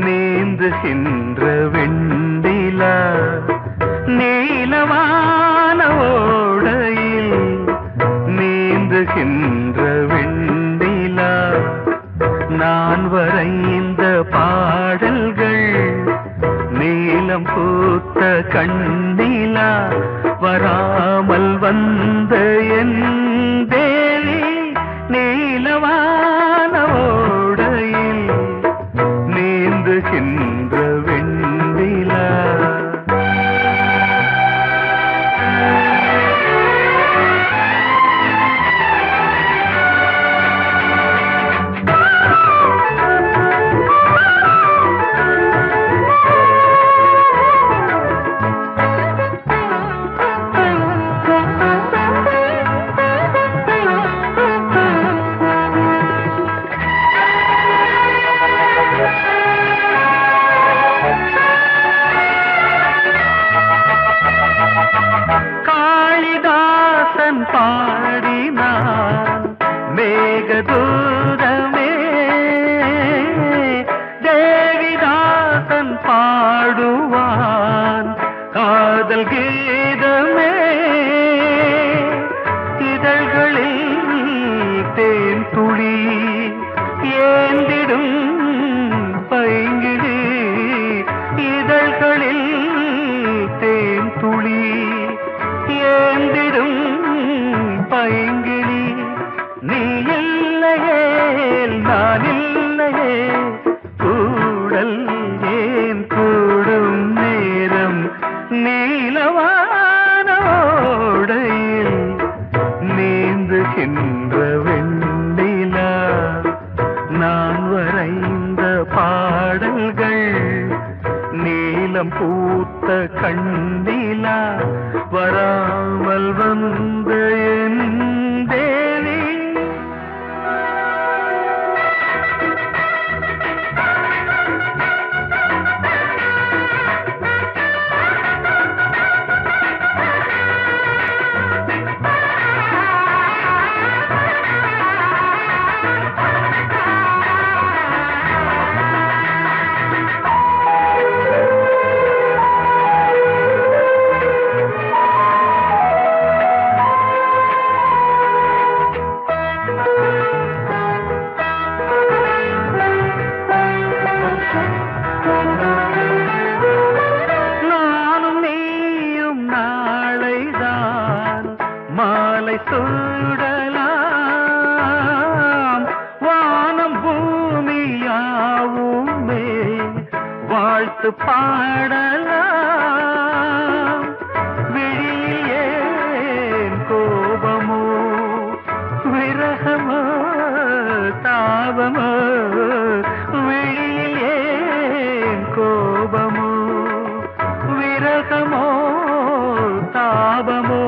நீந்துகின்ற வெண்டிலா நீலவான ஓடையில் நீந்துகின்ற வெண்டிலா நான் வரைந்த பாடல்கள் நீலம் பூத்த கண்ணிலா வராமல் வந்த என் தேவி நீலவான ஓடையில் நீந்துகின்ற வெண்டிலா பாடினான் மேகதூதமே தேவிதாசன் பாடுவான் காதல் கீதமே இதழ்களில் தேன் துளி ஏந்திடும் பைங்கிழி இதழ்களில் தேன் துளி ஏந்திடும் பைங்கிளி நீ இல்லையே நான் இல்லையே கூடல் ஏன் கூடும் நேரம் நீலவானோடையில் நீந்துகின்ற வெண்டிலா நான் வரைந்த பாடல்கள் நீலம் பூத்த கண்ணிலா வராமல் வந்த என் தேவி மாலை சூடலாம் வானம் பூமியாவுமே வாழ்த்து பாடலாம் விழியில் ஏன் கோபமோ விரகமோ தாபமோ விழியில் ஏன் கோபமோ விரகமோ தாபமோ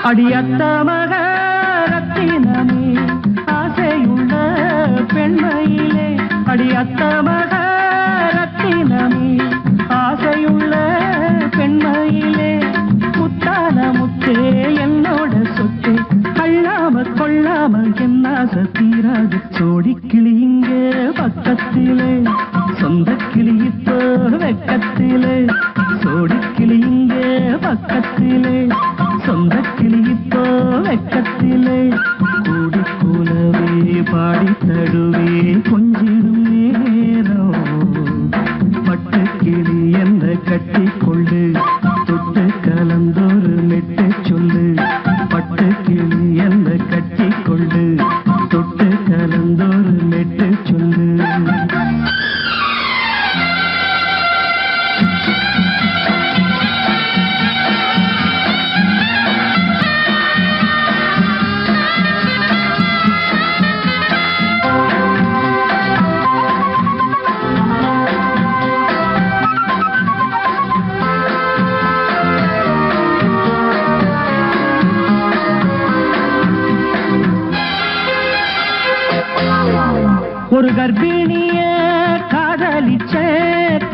அடியத்த மகரத்தினமே ஆசையுள்ள பெண்மையிலே அடியத்த மகரத்தினமே ஆசையுள்ள பக்கத்திலே சோடிக்கிளி இங்கே பக்கத்திலே சொந்த கிளி இப்போ வெக்கத்திலே கூடி கூலவே பாடி தடுவே கொஞ்சிடும் நேரம் பட்டு கிளி என்ன கட்டி கொண்டு தொட்டு கலந்தொரு மெட்டு சொல்லு பட்டு கிளி என்ன கட்டி கொண்டு தொட்டு கலந்தொரு மெட்டு சொல்லு ஒரு கர்ப்பிணிய காதலிச்ச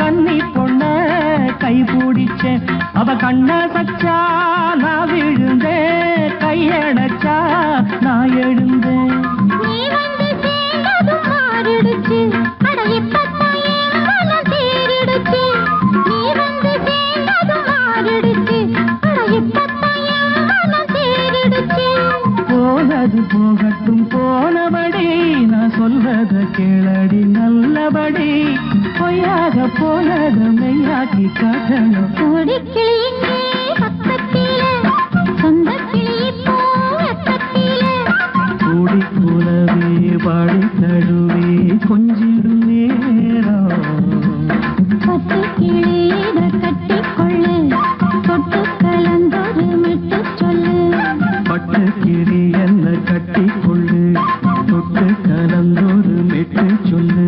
கன்னி பொண்ண கை பிடிச்ச அவ கண்ண சச்சா நான் விழுந்தேன் கையடைச்சா நான் எழுந்தேன் போனது போகட்டும் போனபடி நான் சொல்றத கேளடி நல்லபடி பொய்யாக போனது மெய்யாக்கி காட்டணும் கூடி கூலவே பாடி தடுவே கொஞ்சிடும் நேரம் பட்டு கிளியிட கட்டிக்கொள்ளு தொட்டு கலந்தொரு மெட்டு சொல்லு பட்டு கிளி என்ன கட்டி கொள்ளு தொட்டு கலந்தொரு மெட்டு சொல்லு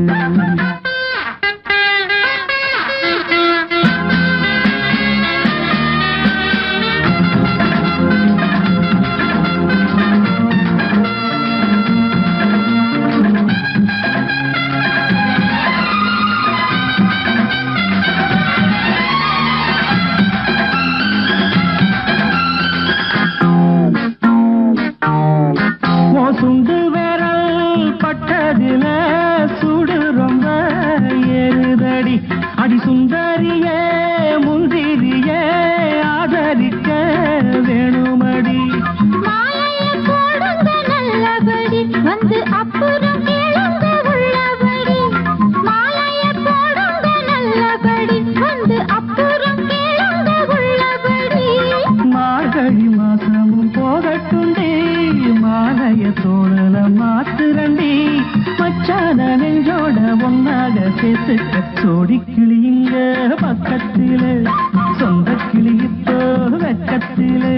சுண்டு விரல் பட்டதில சுடு ரொம்ப ஏறுதடி அடி சுந்தரியே முந்திரியே ஆதரிக்க வேணுமடி நல்லபடி வந்து அப்புறம் கேளுங்க உள்ளபடி மாலைய போடுங்க நல்லபடி வந்து அப்புறம் கேளுங்க உள்ளபடி மார்கழி மாசமும் போகட்டுண்டி மாலைய தோழல மாத்துரண்டி மச்சான நெஞ்சோட ஒன்னாக சேர்த்துக்க சோடி கிளிங்க பக்கத்திலே சொந்த கிளி இப்போ வெக்கத்திலே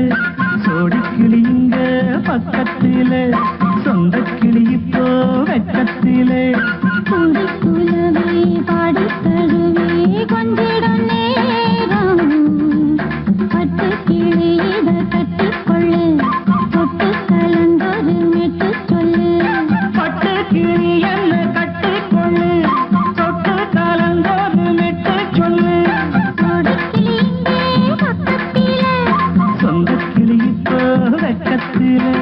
சோடி கிளிங்க பக்கத்திலே சொந்த கிளி இப்போ வெக்கத்திலே கூடி கூலவே பாடி தழுவே கொஞ்சிடும் நேரம் பட்டு கிளியிட கட்டிக்கொள்ளு தொட்டு கலந்தொரு மெட்டு சொல்லு பட்டு கிளி என்ன கட்டிக்கொள்ளு தொட்டு கலந்தொரு மெட்டு சொல்லு கொடி கிளியிங்கே பக்கத்திலே சொந்த கிளி இப்போ வெக்கத்திலே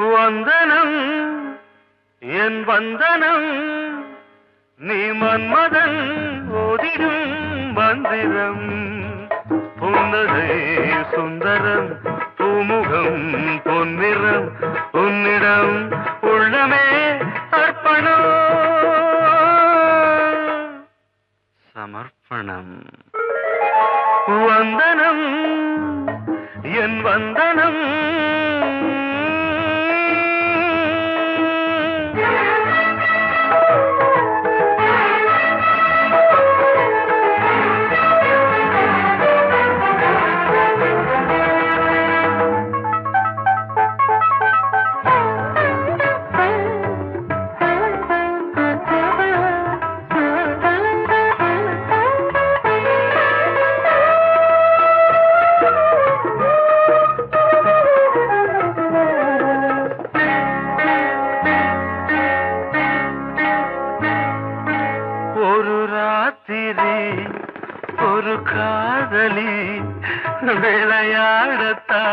வந்தனம் என் வந்தனம் நீ மன்மதன் ஓதிடும் மந்திரம் புன்னகை சுந்தரம் பூமுகம் பொன்னிறம் உன்னிடம் உள்ளமே அர்ப்பணம் சமர்ப்பணம் வந்தனம் என் வந்தனம்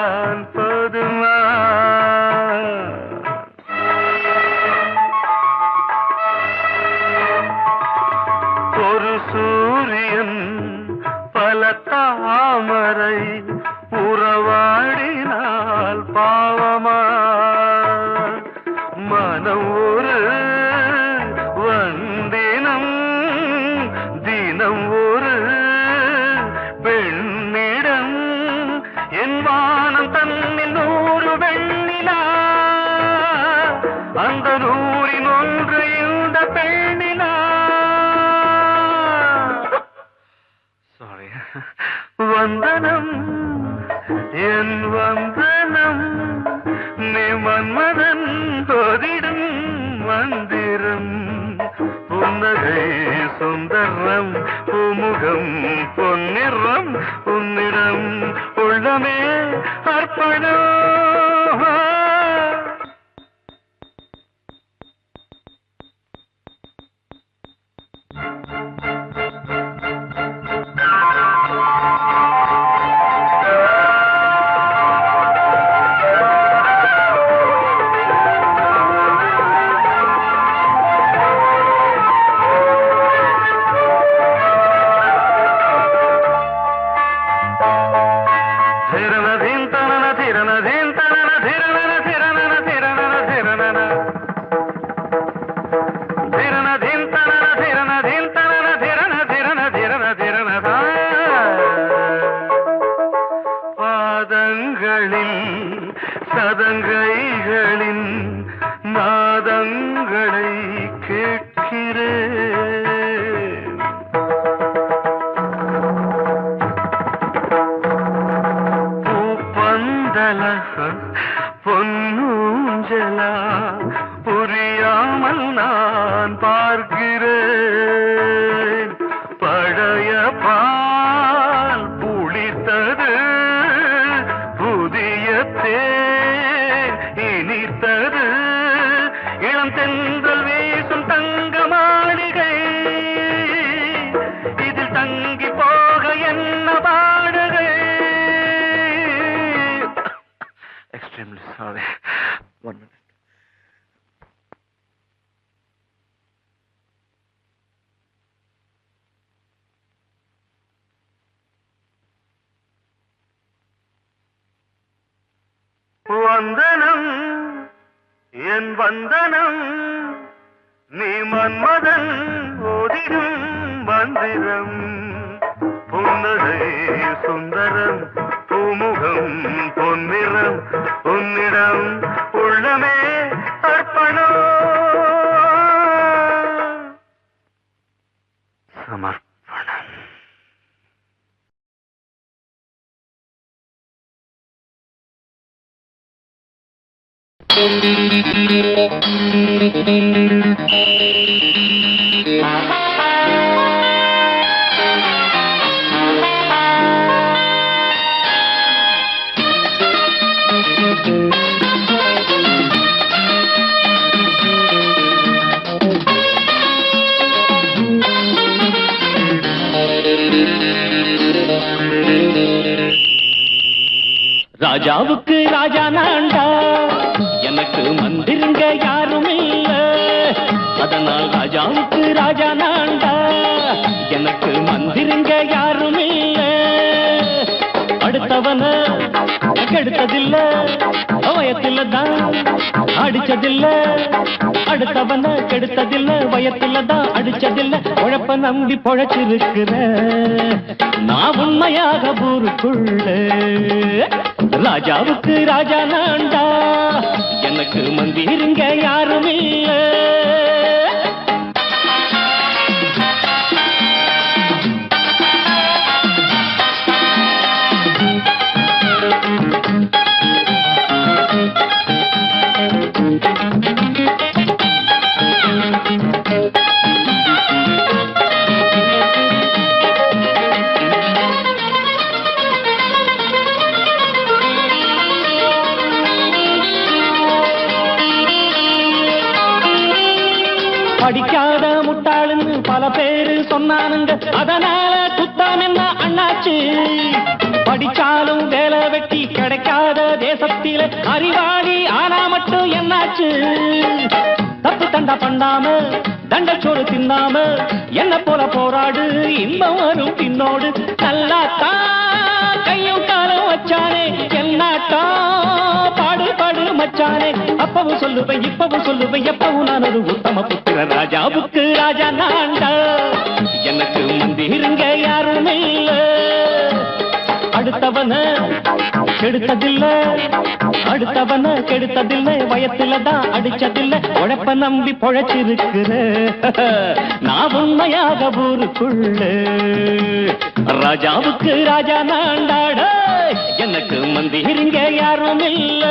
நான் போதுமா? ஒரு சூரியன் பல தாமரை உறவாடினால் பாவமா? மனம் ஒரு வந்தினம் தினம் ஒரு பெண்ணிடம் என் வானம் தன்னில் 100 வெண்ணிலா அந்த 100இன் ஒன்று இந்த பெண்ணிலா. சாரி. வந்தனம் என் வந்தனம் நீ மன்மதன் போதிடும் மந்திரம். புன்னகை சுந்தரம் பூமுகம் பொன்னிறம் உன்னிடம் உள்ளமே அர்ப்பணம். பாதங்களில் சதங்கைகளின் நாதங்களை கேட்கிறேன். பூப்பந்தல பொன்னூஞ்சலா புரியாமல் நான் பார்க்கிறேன். பழைய பால் புளித்தது புதிய தேன் இனித்தது இளம் தென்றல் வீசும் தங்க மாளிகை இதில் தங்கி போக என்ன பாடுகை. Extremely sorry. 1 minute. வந்தனம் என் வந்தனம் நீ மன்மதன் ஓதிடும் மந்திரம். புன்னகை சுந்தரம் பூமுகம் பொன்னிறம் உன்னிடம் உள்ளமே அர்ப்பணம். சமர்ப்பணம். ராஜாவுக்கு ராஜா நான்டா, எனக்கு மந்திருங்க யாரும் இல்ல. அதனால் ராஜாவுக்கு ராஜா நான்டா, எனக்கு மந்திருங்க யாரும் இல்ல. அடுத்தவன கெடுத்ததில்ல, வயத்தில தான் அடிச்சதில்ல. அடுத்தவன கெடுத்ததில்ல, வயத்தில தான் அடிச்சதில்ல. உழைப்ப நம்பி பொழைச்சிருக்கிற நான் உண்மையாக ஊருக்குள்ள. ராஜாவுக்கு ராஜா நான்டா, எனக்கு மந்திருங்க யாரும் இல்ல. படிக்காத முட்டாளுன்னு பல பேரு சொன்னானுங்க அதனால குத்தம் என்ன அண்ணாச்சு படிச்சாலும் வேலை வெட்டி கிடைக்காத தேசத்தில அறிவாளி ஆனா மட்டும் என்னாச்சு தப்பு தண்டா பண்ணாம தண்டச்சோறு தின்னாம என்ன போல போராடு இன்பம் வரும் பின்னோடு நல்லாத்தான் கையும் காலம் வச்சானே என்னாட்டா பாடு பாடு மச்சானே அப்பவும் சொல்லுவேன் இப்பவும் சொல்லுவேன் எப்பவும் நான் ஒரு உத்தம புத்திர ராஜாவுக்கு ராஜா நான்டா எனக்கு மந்திருங்க யாரும் இல்ல அடுத்தவன கெடுத்ததில்ல அடுத்தவன கெடுத்ததில்ல வயத்துலதான் அடிச்சதில்ல உழைப்ப நம்பி பொழைச்சிருக்கிற நான் உண்மையாக ஊருக்குள்ள ராஜாவுக்கு ராஜா நாண்டாட எனக்கு மந்திருங்க யாரும் இல்ல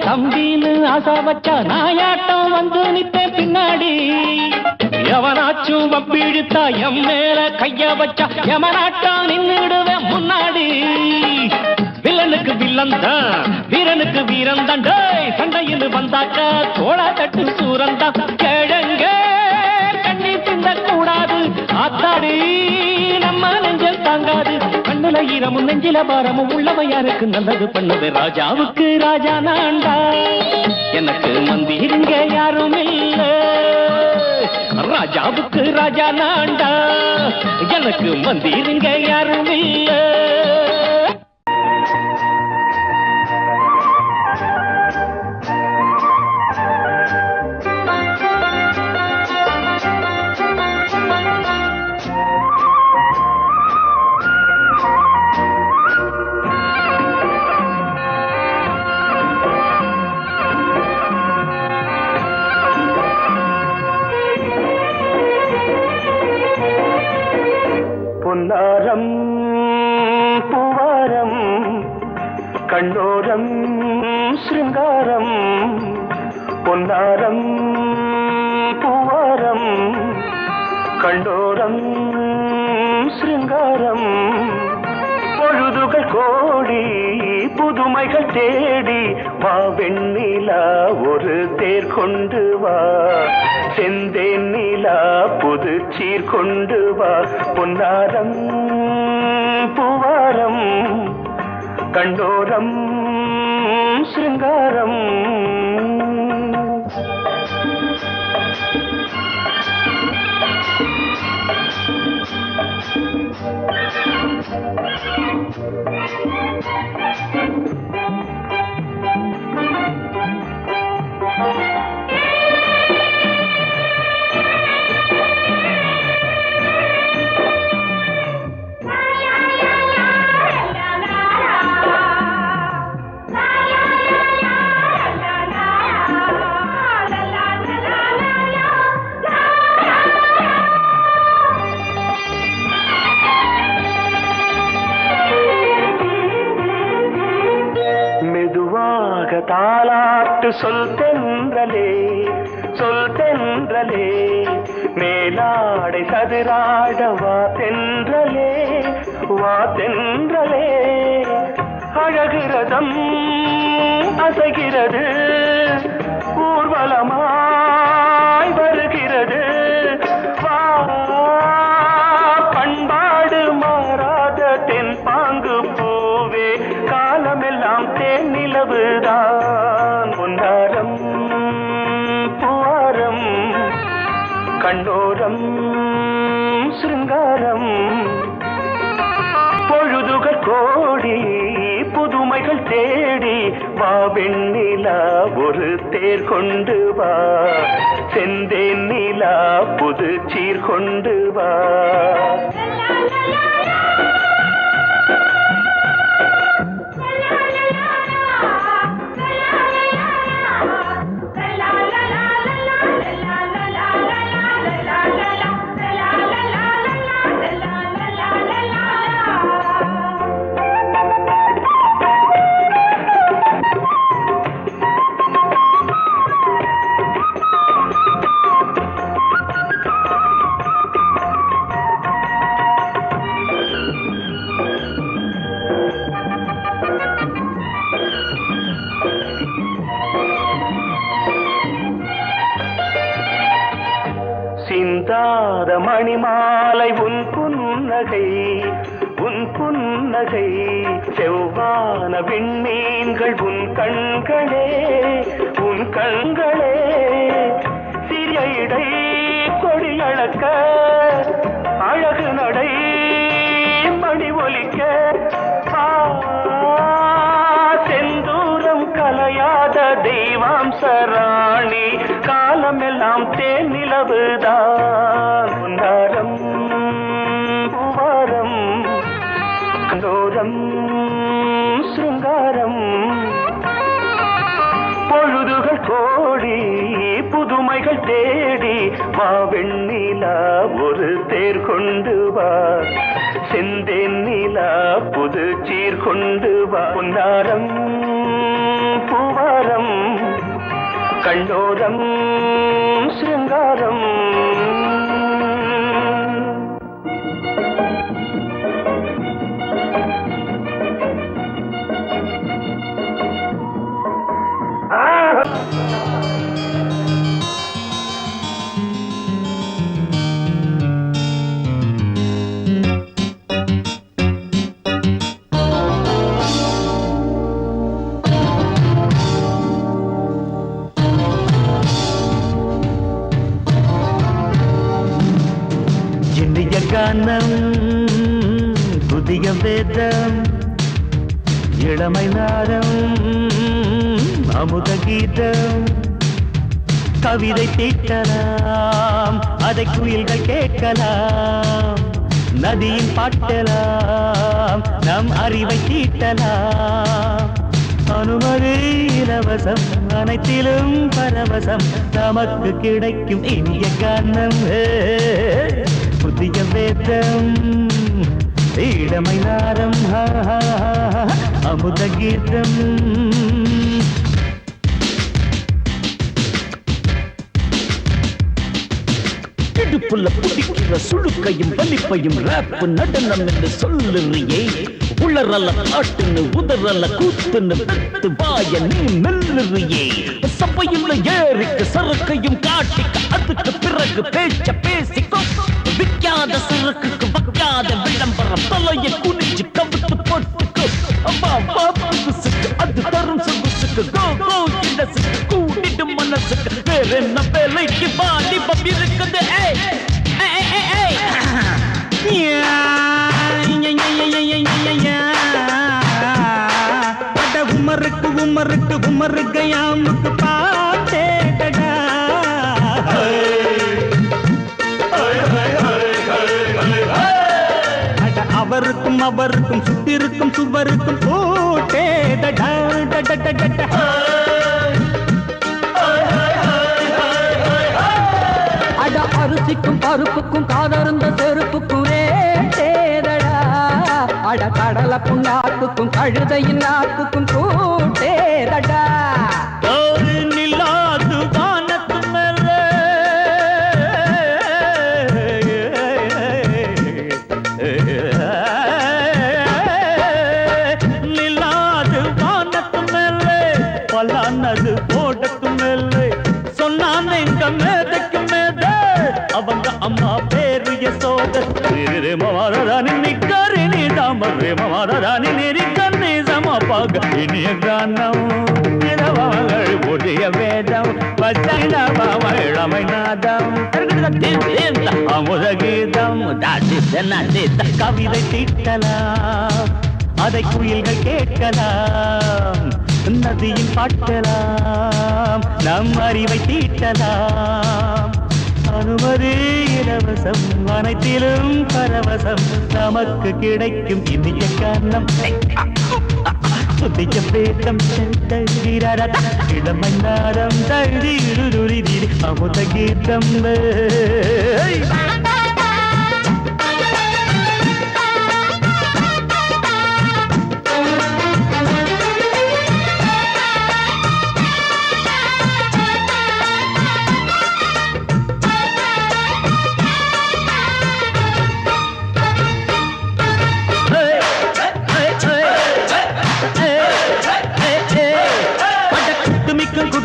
தம்பின்னு ஆசா வச்சா நாயாட்டம் வந்து நித்தேன் பின்னாடி எவனாச்சும் வப்பிழுத்தா எம் மேல கைய வச்சா எமனாட்டம் நின்னுடுவேன் முன்னாடி வில்லனுக்கு வில்லன் தான் வீரனுக்கு வீரன் தான் சண்டையில் வந்தாக்கா தோளா தட்டு சூரன் தான் கிழங்க கண்ணி தின்ன கூடாது ஆத்தாடி நம்ம நெஞ்சல் தாங்காது கண்ணுல ஈரமும் நெஞ்சில பாரமும் உள்ளவன் யாருக்கு நல்லது பண்ணது ராஜாவுக்கு ராஜா நான்டா எனக்கு மந்திருங்க யாரும் இல்ல ராஜாவுக்கு ராஜா நான்டா எனக்கு மந்திருங்க யாரும் இல்ல பொன்னாரம் பூவாரம் கண்ணோரம் சிருங்காரம் பொன்னாரம் பூவாரம் கண்ணோரம் சிருங்காரம் பொழுதுகள் கோடி புதுமைகள் தேடி வா வெண்ணிலா ஒரு தேர் கொண்டு வா செந்தேன் நிலா புது சீர் கொண்டு வா பொன்னாரம் பூவாரம் கண்டோரம் சிருங்காரம் தாலாட்டு சொல் தென்றலே மேலாடை சதுராட வா தென்றலே அழகிறதம் அசைகிறது ஊர்வலமாய் வருகிறது வா பண்பாடு மாறாத தென் பாங்கு பூவே காலமெல்லாம் தேன் நிலவுதான் பொன்னாரம் பூவாரம் கண்ணோரம் சிருங்காரம் பொழுதுகள் கோடி புதுமைகள் தேடி வா வெண்ணிலா ஒரு தேர் கொண்டு வா செந்தேன் நிலா புது சீர் கொண்டு வா ஊதாத மணிமாலை உன் புன்னகை செவ்வான விண்மீன்கள் உன் கண்களே சிறிய இடை கொடியளக்க அழகு நடை மணி ஒலிக்க செந்தூரம் கலையாத தெய்வாம்சராணி காலமெல்லாம் தேன் நிலவுதான் உன்னாரம் பூவாரம் கண்டோரம் சிருங்காரம் பொழுதுகள் கோடி புதுமைகள் தேடி வா வெண்ணிலா ஒரு தேர் கொண்டு வா செந்தேன் நிலா புது சீர் கொண்டு வா பொன்னாரம் பூவாரம் கண்டோரம் சிருங்காரம் கானம் புதிய வேதம் இளமை நாரம் அமுத கீதம் கவிதை தீட்டலாம் அதை குயில்கள் கேட்கலாம் நதியின் பாட்டலாம் நம் அறிவை தீட்டலாம் அனுமதி இலவசம் அனைத்திலும் பரவசம் நமக்கு கிடைக்கும் இனிய கானம் புதிய வேதம் இளமை நாரம் அமுத கீதம் இடுப்புள்ள புடிக்கிற சுழுக்கையும் வலிப்பையும் ரேப்பு நடனம் என்று சொல்லுறியே உளறல பாட்டுன்னு உதறல கூத்துன்னு வெத்து வாய நீ மெல்லுறியே சபையுள்ள ஏறிக்கு சரக்கையும் காட்டிக்க அதுக்கு பிறகு பேச்ச பேசிக்கோ விக்காத சரக்குக்கு வக்காத விளம்பரம் தலைய குனிஞ்சு கவித்து போட்டுக்கோ அம்மா புதுசுக்கு அது தரும் சொகுசுக்கு கோ கோ இலசுக்கு கூட்டிட்டு மனசுக்கு வேற என்ன வேலைக்கு வாலிபம் இருக்குது உமருக்கு யாமுக்கு பாட்டேடா அவருக்கும் சுத்திருக்கும் சுவருக்கும் போட்டேடா அட அரிசிக்கும் பருப்புக்கும் காதருந்த செருப்புக்கும் ரேடா அட கடல புண்ணாக்குக்கும் கழுதையின் நாக்குக்கும் கூட்டேதடா நில்லாது வானத்து மேலே நில்லாது வானத்து மேலே பலானது போடத்து மேலே சொன்னான் எங்க மேதைக்கு மேதை அவங்க அம்மா பேரு யசோத மாதாராணி நிக்காரி நீ தாம மாதாராணி நெறிக்கண்ணி சமப்பாக இனிய கானம் இரவங்கள் புதிய வேதம் இளமை நாதம் அமுத கீதம் கவிதை தீட்டலாம் அதை குயில்கள் கேட்கலாம் நதியில் பாட்டலாம் நம் அறிவை தீட்டலாம் அனுமதி இலவசம் அனைத்திலும் பரவசம் நமக்கு கிடைக்கும் இனிய காரணம் புதிய வேதம் இளமை நாடம் தழுதி அமுத கீதம்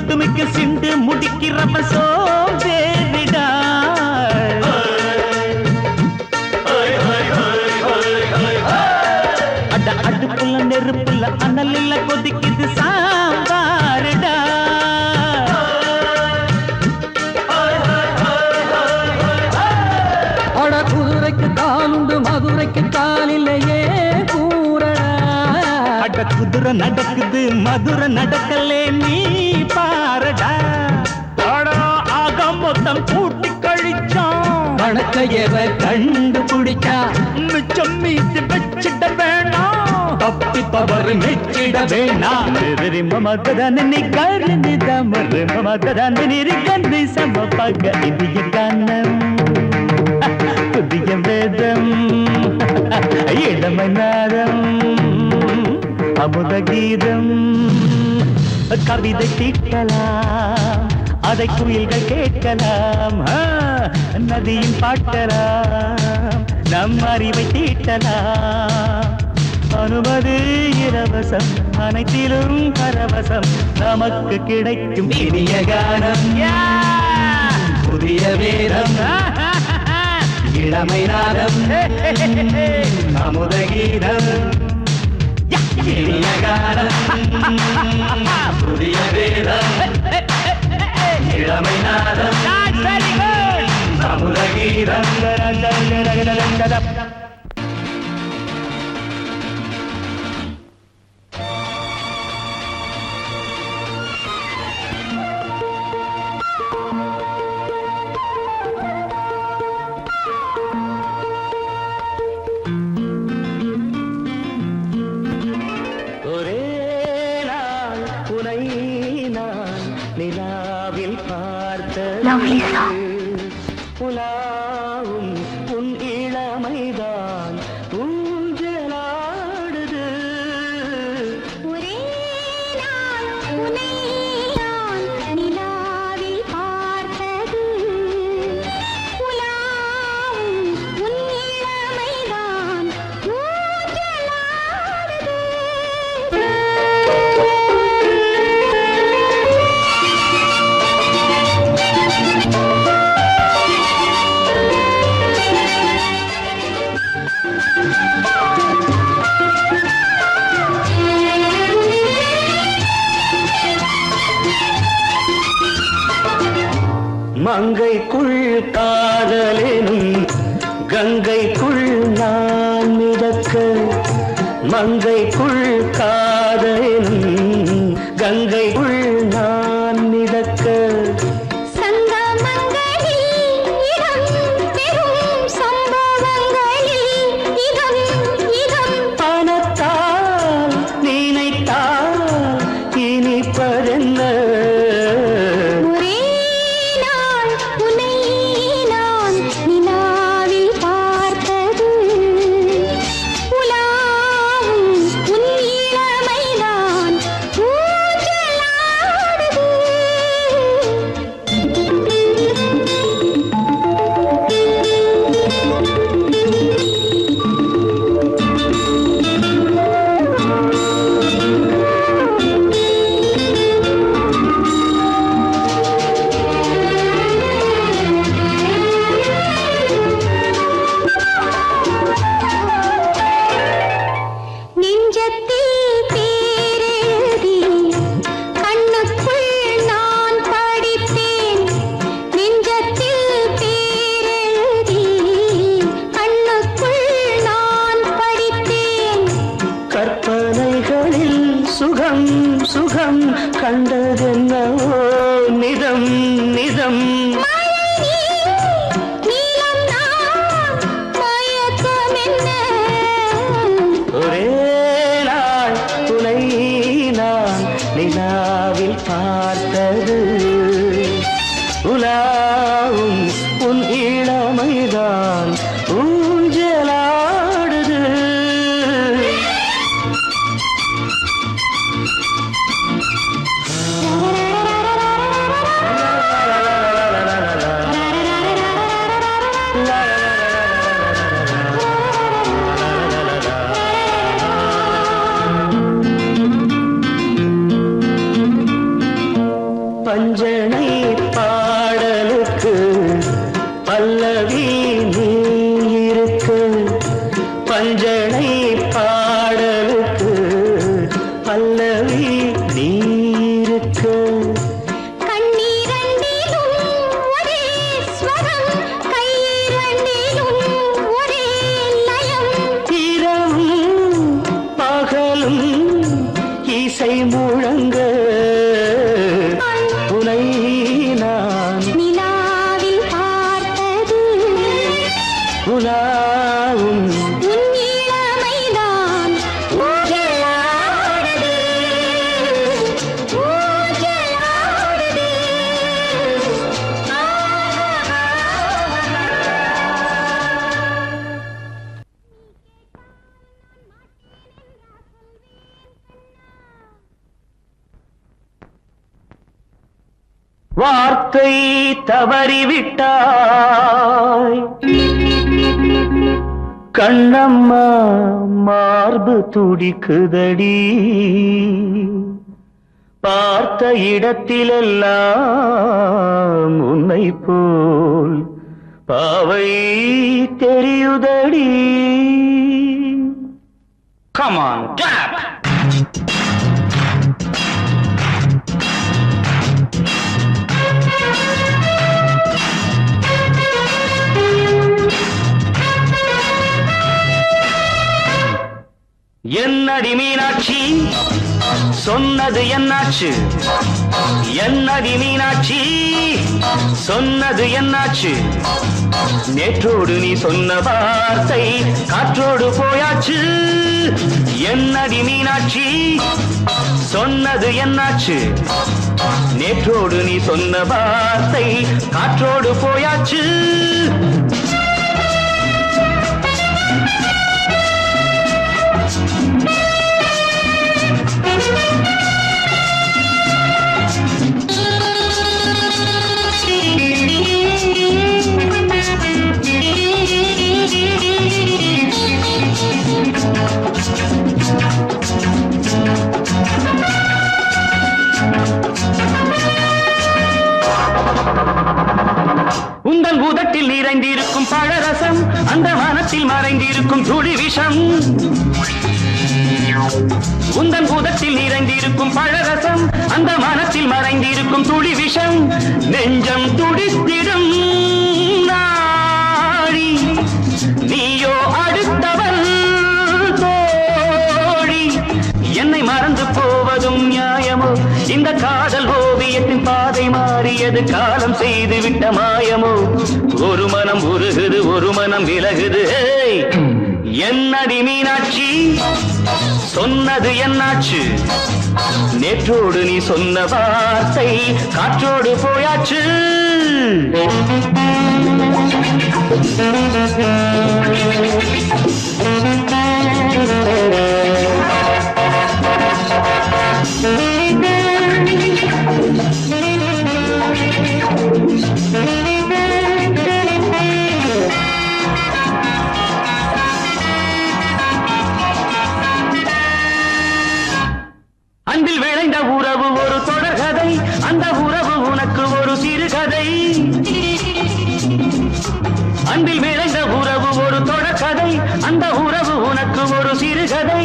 குட்டுமிக்க சிண்டு முடிக்கிறப்ப சோதேரிடா பாலுண்டு மதுரைக்கு காலில்லையே கூறடா. அட குதிரை நடக்குது மதுரை நடக்கலே நீ பாரடா. ஆக மொத்தம் கூட்டி கழிச்சான் கணக்க எவ கண்டுபிடிச்சா மிச்சம் மீது வச்சிட வேணாம். தப்பி தவறு மெச்சிட வேணாம். இந்திய கானம் புதிய வேதம் இளமை நாதம் அமுத கீதம். கவிதை தீட்டலாம் அதை குயில்கள் கேட்கலாம். நதியின் பாட்டலாம் நம் அறிவை தீட்டலாம். அனுமதி இலவசம் அனைத்திலும் பரவசம் நமக்கு கிடைக்கும் இனிய கானம் புதிய வேதம் இளமை நாதம் அமுத கீதம். இனிய கானம் புதிய வேதம் இளமை நாதம் அமுத கீதம். ஒரே நாள் உனை நான் நிலாவில் பார்த்தது உலாவும் உன் இளமைதான் ஊஞ்சலாடுது. ஒரே நாள் உன்னை நான் நிலாவில் பார்த்தது உலாவும் உன் இளமைதான் ஊஞ்சலாடுது. மங்கைக்குள் காதலெனும் கங்கைக்குள் நான் மிதக்க. மங்கைக்குள் காதலெனும் கங்கைக்குள் நான் மிதக்க. சங்கமங்களில் இடம் பெறும் சம்பவங்களில் இதம் இதம் பணத்தால் நினைத்தால் இனிப்பதென்ன. ஒரே நாள் உன்னை நான் நிலாவில் பார்த்தது உலாவும் உன் இளமைதான் ஊஞ்சலாடுது. நெஞ்சத்தில் பேரெழுதி கண்ணுக்குள் நான் படித்தேன். நெஞ்சத்தில் பேரெழுதி கண்ணுக்குள் நான் படித்தேன். கற்பனைகளில் சுகம் சுகம் கண்டதென்னவோ நிதம் நிதம். நீலம் நான் மயக்கம் என்ன. ஒரே நாள் துணை நான் நிலாவில் பார்த்தது உலாவும் உன் இளமைதான் ஊஞ்சலாடுது. பஞ்சனை பாடலுக்கு பல்லவி நீ இருக்கு. பஞ்சனை பாடலுக்கு பல்லவி நீ இருக்கு. கண்ணீரண்டிலும் ஒரே ஸ்வரம் கையிரண்டிலும் ஒரே உலாவும் உன் இளமைதான் ஊஞ்சலாடுது, ஊஞ்சலாடுது. வார்த்தை தவறிவிட்டாய் கண்ணம்மா மார்பு துடிக்குதடி பார்த்த இடத்திலெல்லாம் உன்னை போல் பாவை தெரியுதடி. Come on, clap! என்னடி மீனாட்சி சொன்னது என்னாச்சு, என்னடி மீனாட்சி சொன்னது என்னாச்சு, நேற்றோடு நீ சொன்ன வார்த்தை காற்றோடு போயாச்சு. என்னடி மீனாட்சி சொன்னது என்னாச்சு, நேற்றோடு நீ சொன்ன வார்த்தை காற்றோடு போயாச்சு. உந்தன் உதட்டில் நிறைந்திருக்கும் பழரசம், அந்த வானத்தில் மறைந்திருக்கும் துளி விஷம். உந்தன் உதட்டில் நிறைந்திருக்கும் பழரசம், அந்த வானத்தில் மறைந்திருக்கும் துளி விஷம். நெஞ்சம் துடித்திடும் நாடி, நீயோ அடுத்தவள் தோழி. என்னை மறந்து போவதும் நியாயமோ, இந்த காதல் ஓவியத்தின் பாதை மாறியது காலம் செய்து விட்ட மாயமோ. ஒரு மனம் உருகுது ஒரு மனம் விலகுது. என்னடி மீனாட்சி சொன்னது என்னாச்சு, நேற்றோடு நீ சொன்ன வார்த்தை காற்றோடு போயாச்சு. அன்பில் விளைந்த உறவு ஒரு தொடர்கதை, அந்த உறவு உனக்கு ஒரு சிறுகதை. அன்பில் விளைந்த உறவு ஒரு தொடர்கதை, அந்த உறவு உனக்கு ஒரு சிறுகதை.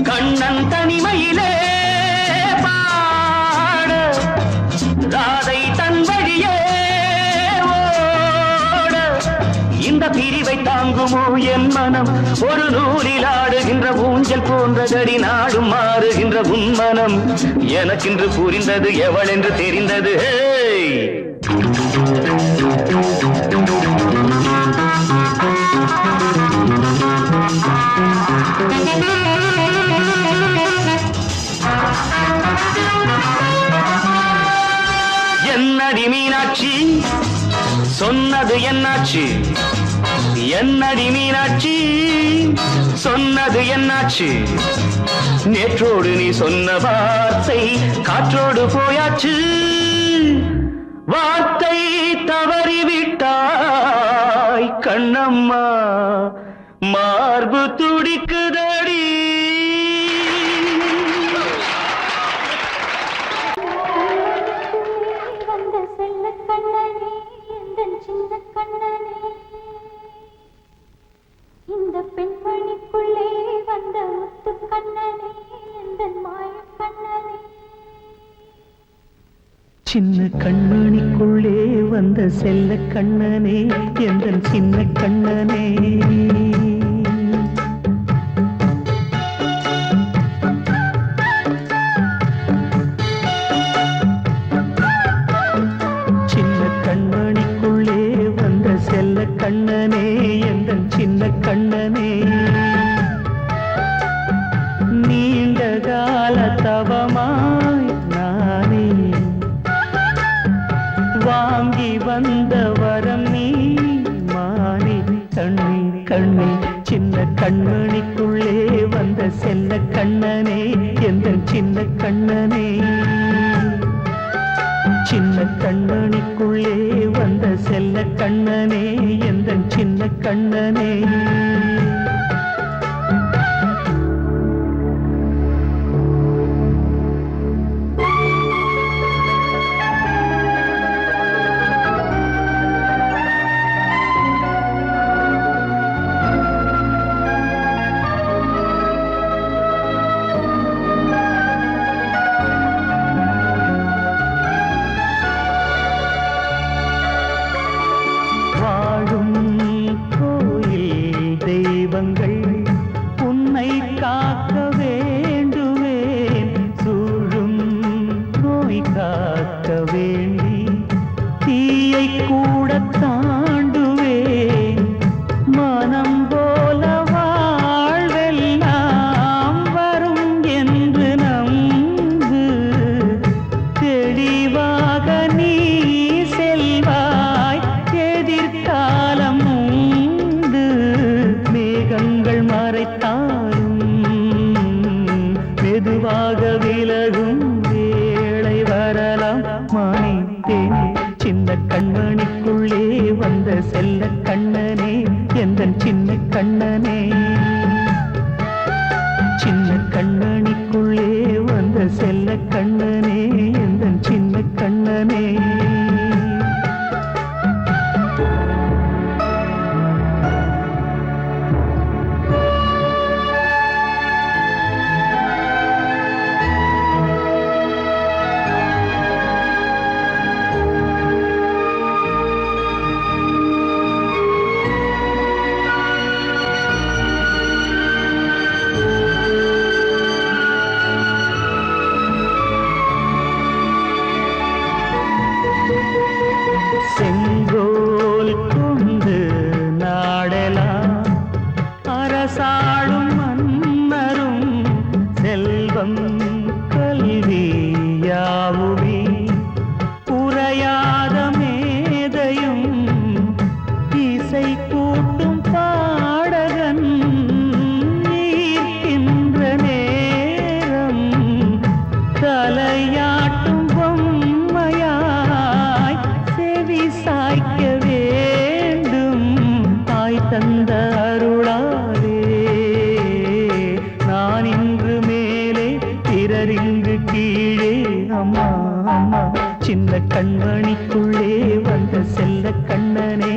கண்ணன் தனிமையிலே பாட, ராதை தன் வழியே ஓட. இந்த பிரிவை தாங்குமோ என் மனம், ஒரு நூலில் ஆடுகின்ற ஊஞ்சல் போன்றதடி நாடும் மாறுகின்ற உன்மனம். எனக்கென்று புரிந்தது எவள் என்று தெரிந்தது. என்னடி மீனாட்சி சொன்னது என்னாச்சு, என்னடி மீனாட்சி சொன்னது என்னாச்சு, நேற்றோடு நீ சொன்ன வார்த்தை காற்றோடு போயாச்சு. வார்த்தை தவறிவிட்டாய் கண்ணம்மா மார்பு துடிக்குதடி. வந்த செல்ல கண்ணனே, எந்தன் சின்ன கண்ணனே, இந்த பெண்மணிக்குள்ளே வந்த முத்து கண்ணனே, எந்தன் மாய கண்ணனே. சின்ன கண்மணிக்குள்ளே வந்த செல்ல கண்ணனே, எந்தன் சின்ன கண்ணனே. சின்ன கண்மணிக்குள்ளே வந்த செல்ல கண்ணனே, எந்தன் கண்மணிக்குள்ளே வந்த செல்ல கண்ணனே எந்த சின்ன கண்ணனே சின்ன கண்மணிக்குள்ளே வந்த செல்ல கண்ணனே எந்த சின்ன கண்ணனே உன்னை காக்க வேண்டுவேன் சூழும் நோய் காக்க வேண்டி தீயை கூட தாண்டுவேன் மனம் போல வாழ்வெல்லாம் வரும் என்று நம்பு தெளிவாக நீ செல்வாய் எதிர்காலம் மேகங்கள் மறைத்தாலும் மெதுவாக விலகும் வேளை வரலாம் மானித்தேனே சின்ன கண்மணிக்குள்ளே வந்த செல்ல கண்ணனே எந்த சின்ன கண்ணனே சின்ன கண்மணிக்குள்ளே வந்த செல்ல கண்ணனே எந்த சின்ன கண்ணனே செங்கோல் கொண்டு நாடலாம் அரசாளும் மன்னரும் செல்வம் கல்வியாவுமே உரையாத மேதையும் இசை கூட்டும் பாடகன் ஈர்க்கின்ற நேரம் தலையாட்டும் பொம்மையாய் சாய்க்க வேண்டும் தாய் தந்த அருளாலே நான் இன்று மேலே பிறரிங்கு கீழே அம்மா அம்மா சின்ன கண்மணிக்குள்ளே வந்த செல்ல கண்ணனே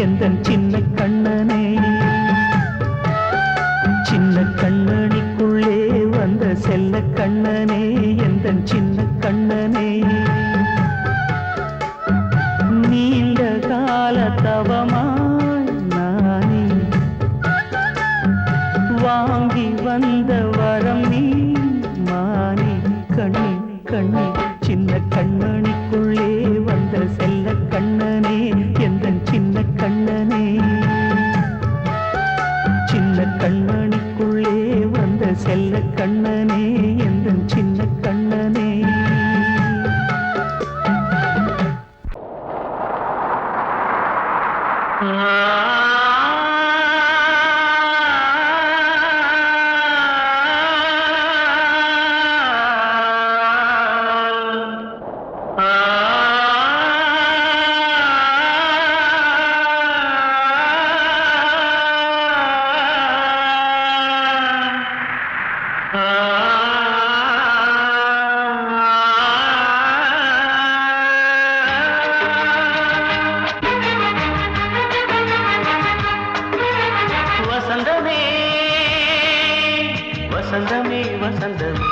எந்த சின்ன கண்ணனே சின்ன கண்மணிக்குள்ளே வந்த செல்ல கண்ணனே எந்த சின்ன கண்ணனே நீண்ட கால தவமாய் நானே வாங்கி வந்த வரம் நீ மானே கண்ணி கண்ணி சின்ன கண்மணிக்குள்ளே வந்த செல்ல கண்ணனே எந்த சின்ன கண்ணனே சின்ன கண்மணிக்குள்ளே வந்த செல்ல கண்ணனே எந்த சின்ன கண்ணனே வசந்தமே வசந்தமே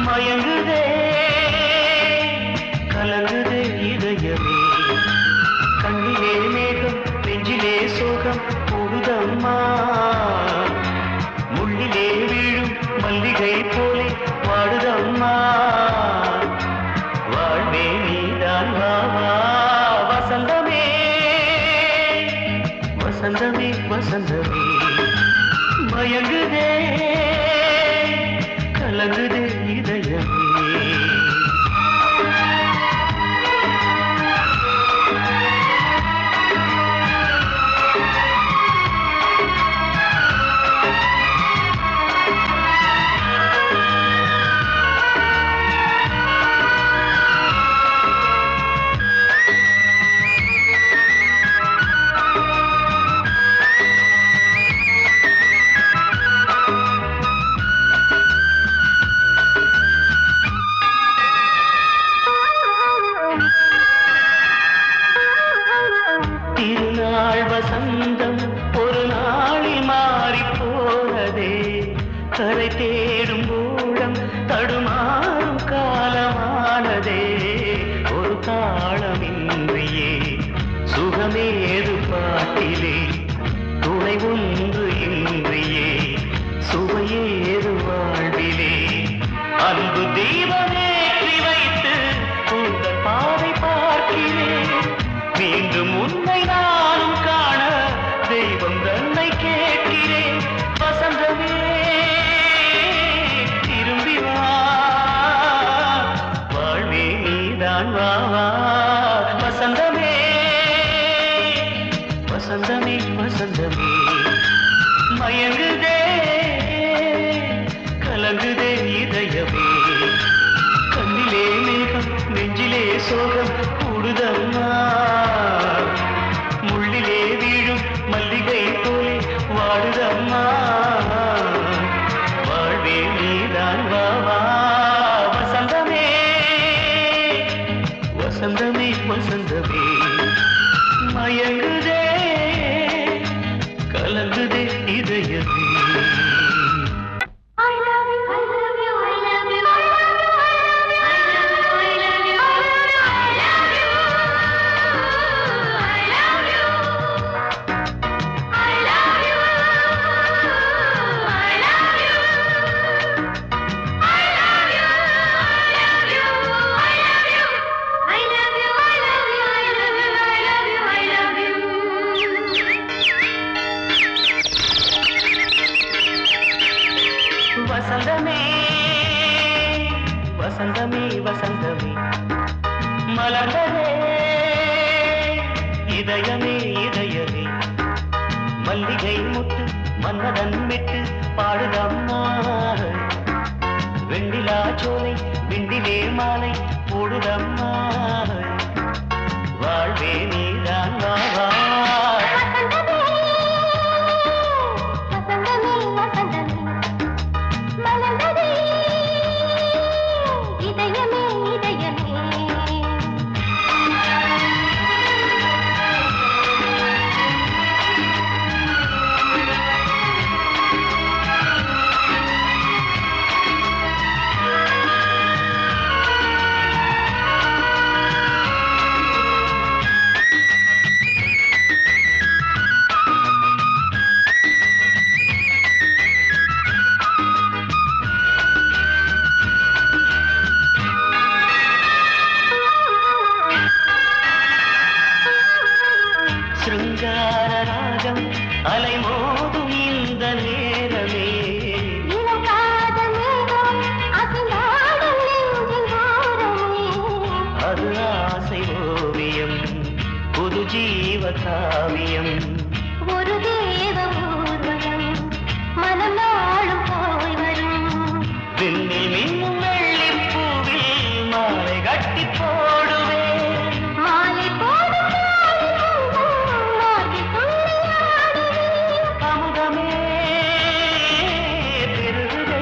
மயங்குதே கலங்குதே இதயமே கண்ணிலே மேகம் நெஞ்சிலே சோகம் போடுதம்மா முள்ளிலே வீழும் மல்லிகை போலே வாடுதம்மா வாழ்வே நீதான் வாவா வசந்தமே வசந்தமே வசந்தமே மயங்குதே கலங்குதே இதயமே வசந்தம் ஒரு நாளில் மாறி போனதே கரை தேடும் ஊழம் தடுமாறும் காலமானதே ஒரு தாளமின்றியே சுகமேது பாட்டிலே துணை ஒன்று இன்றியே சுவையேது வாழ்விலே அன்பு தீபமேற்றி வைத்து உங்கள் பாதை பார்க்கிறேன் மீண்டும் உன்னை நானும் காண தெய்வம் தன்னை கேட்கிறேன் வசந்தமே திரும்பி வா வாழ்வே நீதான் வா வா வசந்தமே வசந்தமே வசந்தமே மயங்குதே கலங்குதே இதயமே கண்ணிலே மேகம் நெஞ்சிலே சோகம் கூடுதம்மா முள்ளிலே வீழும் மல்லிகை போலே வாடுதம்மா வாழ்வே நீதான் வா வா வசந்தமே வசந்தமே வசந்தமே மயங்குதே கலங்குதே இதயமே வசந்தமே வசந்தமே வசந்தமே மலர்ந்ததே இதயமே இதயமே மல்லிகை முட்டு மன்னதன் விட்டு பாடுதம்மா வெண்ணிலா சோலை விண்டிலே மாலை போடுதம்மா வாழ்வே நீதான் வா வா சிருங்காரராகம் அலைமோதும் இந்த நேரமே அது ஆசை ஓவியம் புது ஜீவ காவியம் ஒரு தேவ ஊர்வலம் மனம் நாளும் போய் வரும் விண்ணில் மின்னும் வெள்ளி பூவில் மாலை கட்டி போடுவேன் மாலை போடும் அமுதமே பெருகுதே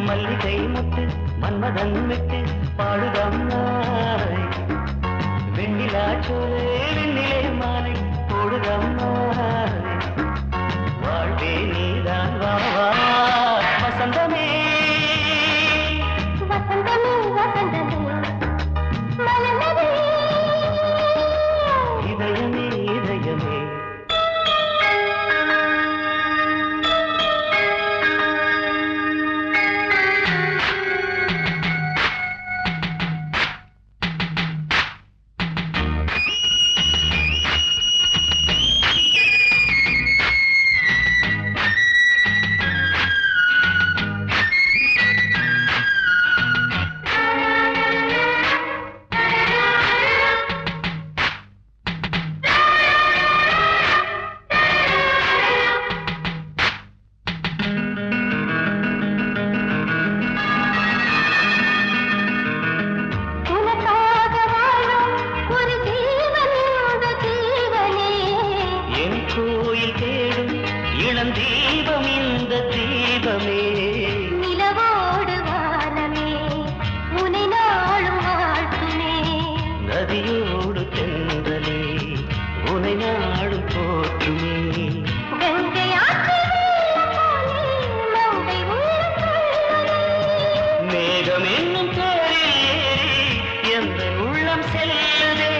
மல்லிகை முட்டு மன்மதன் விட்டு பாடுதம்மாய் வெண்ணிலா சோலை வெண்ணிலே மாலை போடுதம்மாய் வாழ்வே நீதான் வா வா வசந்தமே வசந்தமே வசந்தமே மலர்ந்ததே இதயமே இதயமே கோயில் தேடும் இளம் தீபம் இந்த தீபமே நிலவோடு வானமே உனை நாளும் வாழ்த்துமே நதியோடு தென்றலே உனை நாடும் போற்றுமே கங்கை ஆற்றில் மங்கை உள்ளம் மேகம் என்னும் பேரில் ஏறி எந்த உள்ளம் செல்லுதே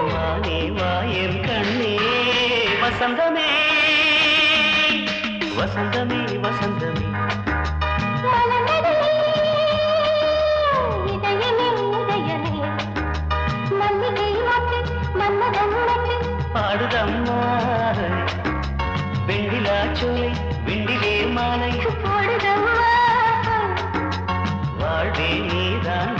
வானே வாயன் கண்ணே வசந்தமே வசந்தமே வசந்தமே பாடுதம்மா வெண்ணிலா சோலை வெண்ணிலே மாலை வாழ்வே நீதான்